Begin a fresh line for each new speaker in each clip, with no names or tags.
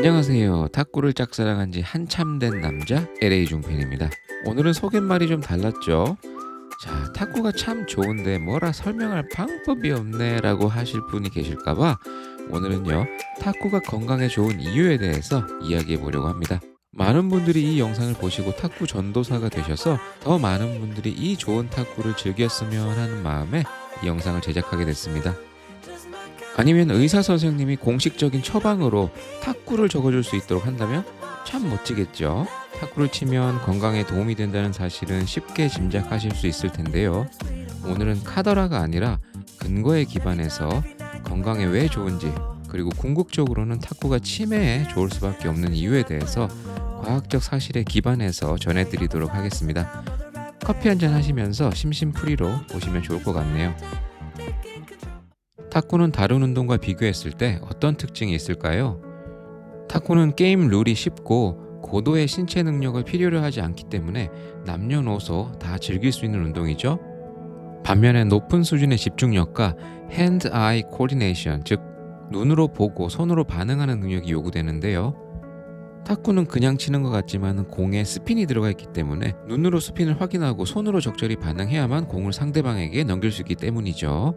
안녕하세요. 탁구를 짝사랑한 지 한참 된 남자 LA 중팬입니다. 오늘은 소개말이 좀 달랐죠? 자, 탁구가 참 좋은데 뭐라 설명할 방법이 없네 라고 하실 분이 계실까봐 오늘은요, 탁구가 건강에 좋은 이유에 대해서 이야기해 보려고 합니다. 많은 분들이 이 영상을 보시고 탁구 전도사가 되셔서 더 많은 분들이 이 좋은 탁구를 즐겼으면 하는 마음에 이 영상을 제작하게 됐습니다. 아니면 의사 선생님이 공식적인 처방으로 탁구를 적어줄 수 있도록 한다면 참 멋지겠죠. 탁구를 치면 건강에 도움이 된다는 사실은 쉽게 짐작하실 수 있을 텐데요. 오늘은 카더라가 아니라 근거에 기반해서 건강에 왜 좋은지, 그리고 궁극적으로는 탁구가 치매에 좋을 수밖에 없는 이유에 대해서 과학적 사실에 기반해서 전해드리도록 하겠습니다. 커피 한잔 하시면서 심심풀이로 보시면 좋을 것 같네요. 탁구는 다른 운동과 비교했을 때 어떤 특징이 있을까요? 탁구는 게임 룰이 쉽고 고도의 신체 능력을 필요로 하지 않기 때문에 남녀노소 다 즐길 수 있는 운동이죠. 반면에 높은 수준의 집중력과 hand-eye coordination, 즉 눈으로 보고 손으로 반응하는 능력이 요구되는데요. 탁구는 그냥 치는 것 같지만 공에 스핀이 들어가 있기 때문에 눈으로 스핀을 확인하고 손으로 적절히 반응해야만 공을 상대방에게 넘길 수 있기 때문이죠.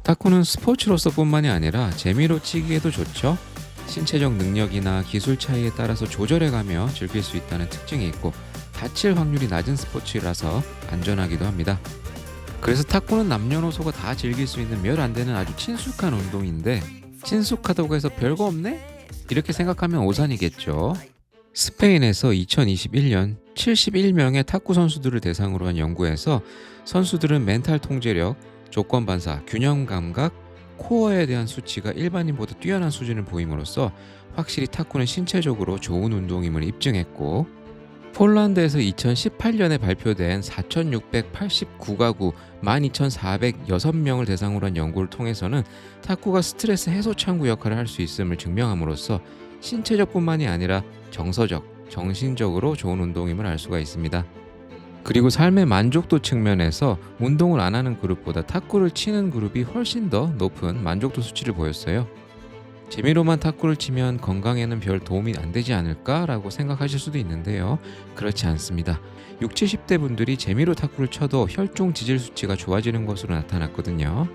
탁구는 스포츠로서 뿐만이 아니라 재미로 치기에도 좋죠. 신체적 능력이나 기술 차이에 따라서 조절해가며 즐길 수 있다는 특징이 있고 다칠 확률이 낮은 스포츠라서 안전하기도 합니다. 그래서 탁구는 남녀노소가 다 즐길 수 있는 몇 안 되는 아주 친숙한 운동인데, 친숙하다고 해서 별거 없네? 이렇게 생각하면 오산이겠죠. 스페인에서 2021년 71명의 탁구 선수들을 대상으로 한 연구에서 선수들은 멘탈 통제력, 조건 반사, 균형 감각, 코어에 대한 수치가 일반인보다 뛰어난 수준을 보임으로써 확실히 탁구는 신체적으로 좋은 운동임을 입증했고, 폴란드에서 2018년에 발표된 4,689가구 12,406명을 대상으로 한 연구를 통해서는 탁구가 스트레스 해소 창구 역할을 할 수 있음을 증명함으로써 신체적뿐만이 아니라 정서적, 정신적으로 좋은 운동임을 알 수가 있습니다. 그리고 삶의 만족도 측면에서 운동을 안 하는 그룹보다 탁구를 치는 그룹이 훨씬 더 높은 만족도 수치를 보였어요. 재미로만 탁구를 치면 건강에는 별 도움이 안 되지 않을까라고 생각하실 수도 있는데요. 그렇지 않습니다. 60, 70대 분들이 재미로 탁구를 쳐도 혈중 지질 수치가 좋아지는 것으로 나타났거든요.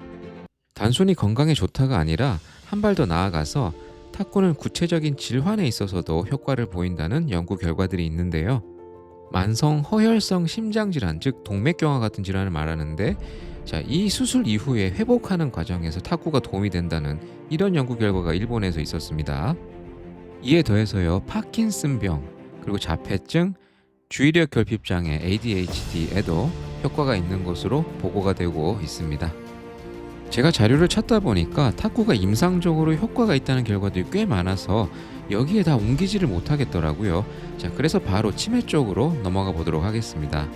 단순히 건강에 좋다가 아니라 한 발 더 나아가서 탁구는 구체적인 질환에 있어서도 효과를 보인다는 연구 결과들이 있는데요. 만성 허혈성 심장질환, 즉 동맥경화 같은 질환을 말하는데, 이 수술 이후에 회복하는 과정에서 탁구가 도움이 된다는 이런 연구 결과가 일본에서 있었습니다. 이에 더해서요, 파킨슨병, 그리고 자폐증, 주의력 결핍장애 ADHD에도 효과가 있는 것으로 보고가 되고 있습니다. 제가 자료를 찾다 보니까 탁구가 임상적으로 효과가 있다는 결과들이 꽤 많아서 여기에 다 옮기지를 못하겠더라고요. 그래서 바로 치매 쪽으로 넘어가 보도록 하겠습니다.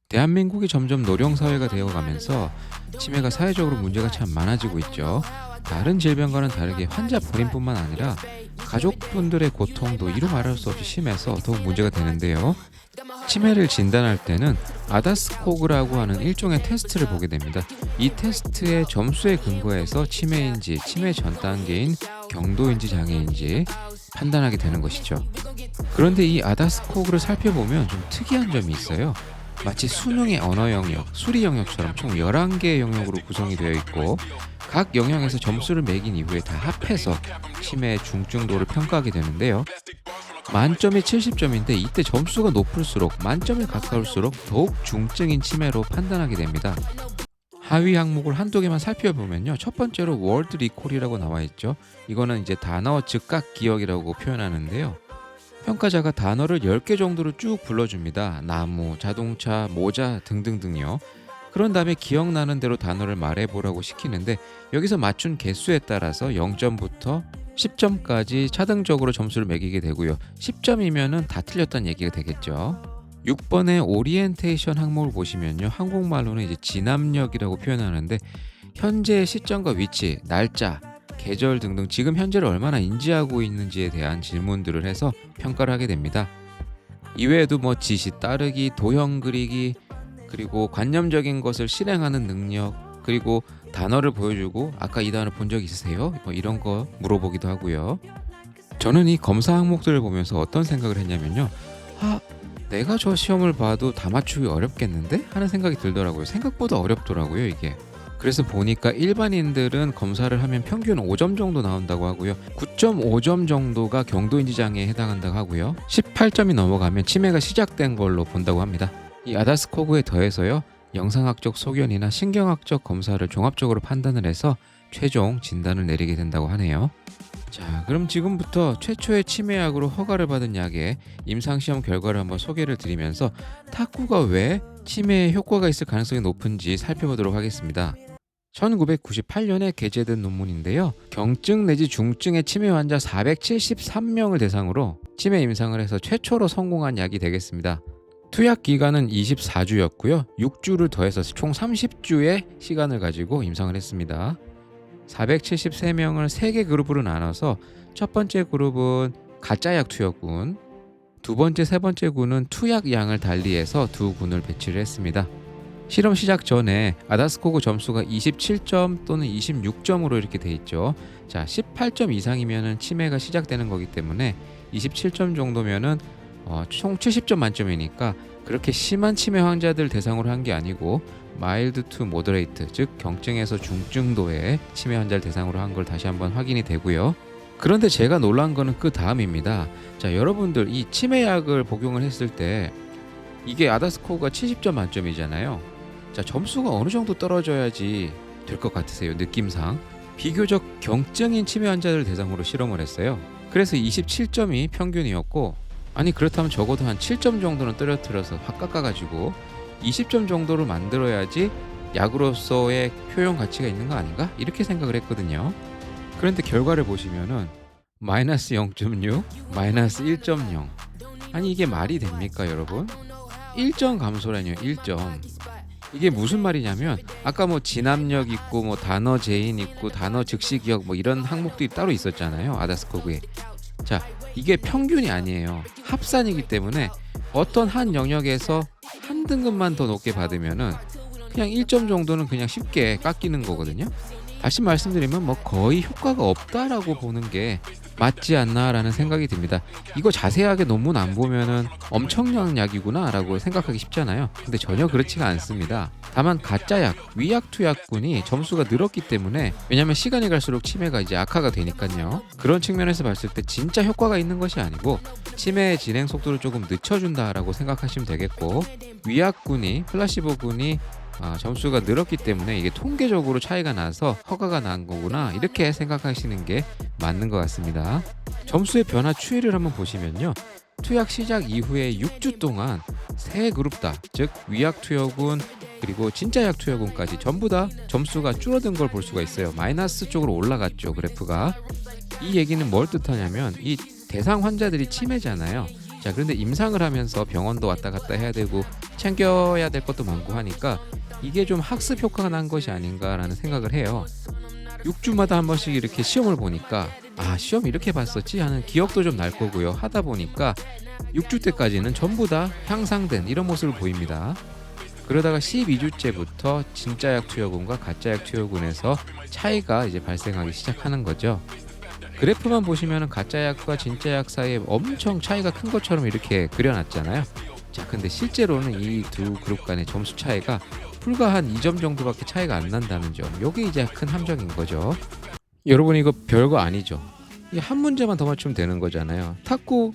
대한민국이 점점 노령사회가 되어가면서 치매가 사회적으로 문제가 참 많아지고 있죠. 다른 질병과는 다르게 환자 본인뿐만 아니라 가족분들의 고통도 이루 말할 수 없이 심해서 더욱 문제가 되는데요. 치매를 진단할 때는 아다스코그라고 하는 일종의 테스트를 보게 됩니다. 이 테스트의 점수에 근거해서 치매인지, 치매 전 단계인 경도인지 장애인지 판단하게 되는 것이죠. 그런데 이 아다스코그를 살펴보면 좀 특이한 점이 있어요. 마치 수능의 언어 영역, 수리 영역처럼 총 11개의 영역으로 구성이 되어 있고, 각 영역에서 점수를 매긴 이후에 다 합해서 치매의 중증도를 평가하게 되는데요. 만점이 70점인데 이때 점수가 높을수록, 만점에 가까울수록 더욱 중증인 치매로 판단하게 됩니다. 하위 항목을 한두 개만 살펴보면요, 첫 번째로 월드 리콜이라고 나와 있죠. 이거는 이제 단어 즉각 기억이라고 표현하는데요. 평가자가 단어를 10개 정도로 쭉 불러줍니다. 나무, 자동차, 모자 등등등요. 그런 다음에 기억나는 대로 단어를 말해보라고 시키는데, 여기서 맞춘 개수에 따라서 0점부터 10점까지 차등적으로 점수를 매기게 되고요. 10점이면 다 틀렸다는 얘기가 되겠죠. 6번의 오리엔테이션 항목을 보시면요, 한국말로는 이제 진압력이라고 표현하는데, 현재의 시점과 위치, 날짜, 계절 등등 지금 현재를 얼마나 인지하고 있는지에 대한 질문들을 해서 평가를 하게 됩니다. 이외에도 지시 따르기, 도형 그리기, 그리고 관념적인 것을 실행하는 능력, 그리고 단어를 보여주고 아까 이 단어 본 적 있으세요? 이런 거 물어보기도 하고요. 저는 이 검사 항목들을 보면서 어떤 생각을 했냐면요. 아, 내가 저 시험을 봐도 다 맞추기 어렵겠는데? 하는 생각이 들더라고요. 생각보다 어렵더라고요, 이게. 그래서 보니까 일반인들은 검사를 하면 평균 5점 정도 나온다고 하고요. 9.5점 정도가 경도인지 장애에 해당한다고 하고요. 18점이 넘어가면 치매가 시작된 걸로 본다고 합니다. 이 아다스코그에 더해서요. 영상학적 소견이나 신경학적 검사를 종합적으로 판단을 해서 최종 진단을 내리게 된다고 하네요. 자, 그럼 지금부터 최초의 치매약으로 허가를 받은 약의 임상시험 결과를 한번 소개를 드리면서 탁구가 왜 치매에 효과가 있을 가능성이 높은지 살펴보도록 하겠습니다. 1998년에 게재된 논문인데요. 경증 내지 중증의 치매 환자 473명을 대상으로 치매 임상을 해서 최초로 성공한 약이 되겠습니다. 투약 기간은 24주였고요. 6주를 더해서 총 30주의 시간을 가지고 임상을 했습니다. 473명을 3개 그룹으로 나눠서 첫 번째 그룹은 가짜약 투여군, 두 번째, 세 번째 군은 투약 양을 달리해서 두 군을 배치를 했습니다. 실험 시작 전에 아다스코그 점수가 27점 또는 26점으로 이렇게 돼 있죠. 자, 18점 이상이면은 치매가 시작되는 거기 때문에 27점 정도면은 총 70점 만점이니까 그렇게 심한 치매 환자들 대상으로 한 게 아니고 마일드 투 모더레이트, 즉 경증에서 중증도의 치매 환자를 대상으로 한 걸 다시 한번 확인이 되고요. 그런데 제가 놀란 거는 그 다음입니다. 자, 여러분들 이 치매약을 복용을 했을 때 이게 아다스코그가 70점 만점이잖아요. 자, 점수가 어느 정도 떨어져야지 될 것 같으세요? 느낌상 비교적 경증인 치매 환자들 대상으로 실험을 했어요. 그래서 27점이 평균이었고, 아니 그렇다면 적어도 한 7점 정도는 떨어뜨려서 확 깎아가지고 20점 정도로 만들어야지 약으로서의 효용 가치가 있는 거 아닌가? 이렇게 생각을 했거든요. 그런데 결과를 보시면은 마이너스 0.6, 마이너스 1.0. 아니 이게 말이 됩니까 여러분? 1점 감소라뇨. 1점. 이게 무슨 말이냐면 아까 뭐 진압력 있고 뭐 단어 제인 있고 단어 즉시 기억 뭐 이런 항목들이 따로 있었잖아요. 아다스코그에. 자, 이게 평균이 아니에요. 합산이기 때문에 어떤 한 영역에서 한 등급만 더 높게 받으면은 그냥 1점 정도는 그냥 쉽게 깎이는 거거든요. 다시 말씀드리면 뭐 거의 효과가 없다라고 보는 게 맞지 않나라는 생각이 듭니다. 이거 자세하게 논문 안 보면은 엄청난 약이구나 라고 생각하기 쉽잖아요. 근데 전혀 그렇지가 않습니다. 다만 가짜약, 위약투약군이 점수가 늘었기 때문에, 왜냐면 시간이 갈수록 치매가 이제 악화가 되니까요. 그런 측면에서 봤을 때 진짜 효과가 있는 것이 아니고 치매의 진행 속도를 조금 늦춰준다라고 생각하시면 되겠고, 위약군이, 플라시보군이 점수가 늘었기 때문에 이게 통계적으로 차이가 나서 허가가 난 거구나, 이렇게 생각하시는 게 맞는 것 같습니다. 점수의 변화 추이를 한번 보시면요, 투약 시작 이후에 6주 동안 세 그룹 다, 즉 위약투여군 그리고 진짜약 투여군까지 전부 다 점수가 줄어든 걸 볼 수가 있어요. 마이너스 쪽으로 올라갔죠, 그래프가. 이 얘기는 뭘 뜻하냐면 이 대상 환자들이 치매잖아요. 자, 그런데 임상을 하면서 병원도 왔다 갔다 해야 되고 챙겨야 될 것도 많고 하니까 이게 좀 학습 효과가 난 것이 아닌가라는 생각을 해요. 6주마다 한 번씩 이렇게 시험을 보니까 시험 이렇게 봤었지 하는 기억도 좀 날 거고요. 하다 보니까 6주 때까지는 전부 다 향상된 이런 모습을 보입니다. 그러다가 12주째부터 진짜약 투여군과 가짜약 투여군에서 차이가 이제 발생하기 시작하는 거죠. 그래프만 보시면 가짜약과 진짜약 사이에 엄청 차이가 큰 것처럼 이렇게 그려놨잖아요. 자, 근데 실제로는 이 두 그룹 간의 점수 차이가 불과 한 2점 정도밖에 차이가 안 난다는 점, 이게 이제 큰 함정인 거죠. 여러분 이거 별거 아니죠. 이 한 문제만 더 맞추면 되는 거잖아요. 탁구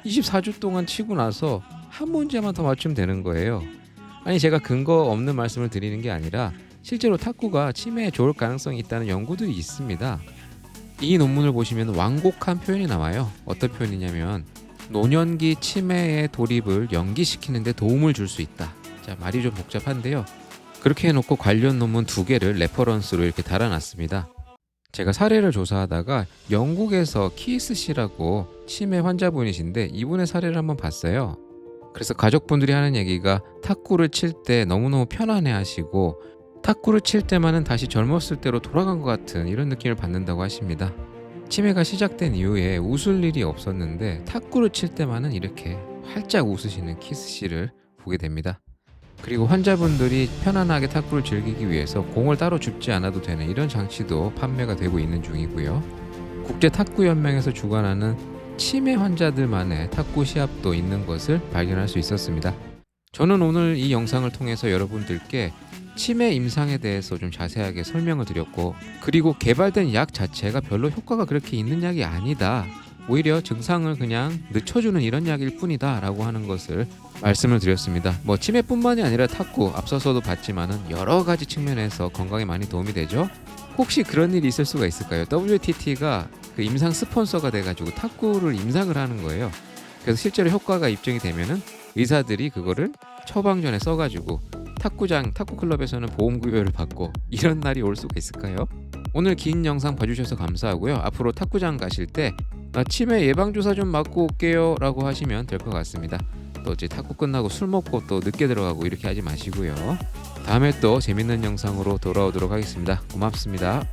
24주 동안 치고 나서 한 문제만 더 맞추면 되는 거예요. 아니 제가 근거 없는 말씀을 드리는 게 아니라 실제로 탁구가 치매에 좋을 가능성이 있다는 연구들이 있습니다. 이 논문을 보시면 완곡한 표현이 나와요. 어떤 표현이냐면 노년기 치매의 돌입을 연기시키는 데 도움을 줄 수 있다. 자, 말이 좀 복잡한데요. 그렇게 해놓고 관련 논문 2개를 레퍼런스로 이렇게 달아놨습니다. 제가 사례를 조사하다가 영국에서 키스 씨라고 치매 환자분이신데 이분의 사례를 한번 봤어요. 그래서 가족분들이 하는 얘기가 탁구를 칠 때 너무너무 편안해 하시고 탁구를 칠 때만은 다시 젊었을 때로 돌아간 것 같은 이런 느낌을 받는다고 하십니다. 치매가 시작된 이후에 웃을 일이 없었는데 탁구를 칠 때만은 이렇게 활짝 웃으시는 키스 씨를 보게 됩니다. 그리고 환자분들이 편안하게 탁구를 즐기기 위해서 공을 따로 줍지 않아도 되는 이런 장치도 판매가 되고 있는 중이고요. 국제 탁구 연맹에서 주관하는 치매 환자들만의 탁구 시합도 있는 것을 발견할 수 있었습니다. 저는 오늘 이 영상을 통해서 여러분들께 치매 임상에 대해서 좀 자세하게 설명을 드렸고, 그리고 개발된 약 자체가 별로 효과가 그렇게 있는 약이 아니다, 오히려 증상을 그냥 늦춰주는 이런 약일 뿐이다 라고 하는 것을 말씀을 드렸습니다. 뭐 치매뿐만이 아니라 탁구, 앞서서도 봤지만은 여러 가지 측면에서 건강에 많이 도움이 되죠. 혹시 그런 일이 있을 수가 있을까요? WTT가 그 임상 스폰서가 돼가지고 탁구를 임상을 하는 거예요. 그래서 실제로 효과가 입증이 되면은 의사들이 그거를 처방전에 써가지고 탁구장, 탁구클럽에서는 보험급여를 받고, 이런 날이 올 수가 있을까요? 오늘 긴 영상 봐주셔서 감사하고요. 앞으로 탁구장 가실 때 치매 예방주사 좀 맞고 올게요 라고 하시면 될 것 같습니다. 또 이제 탁구 끝나고 술 먹고 또 늦게 들어가고 이렇게 하지 마시고요. 다음에 또 재밌는 영상으로 돌아오도록 하겠습니다. 고맙습니다.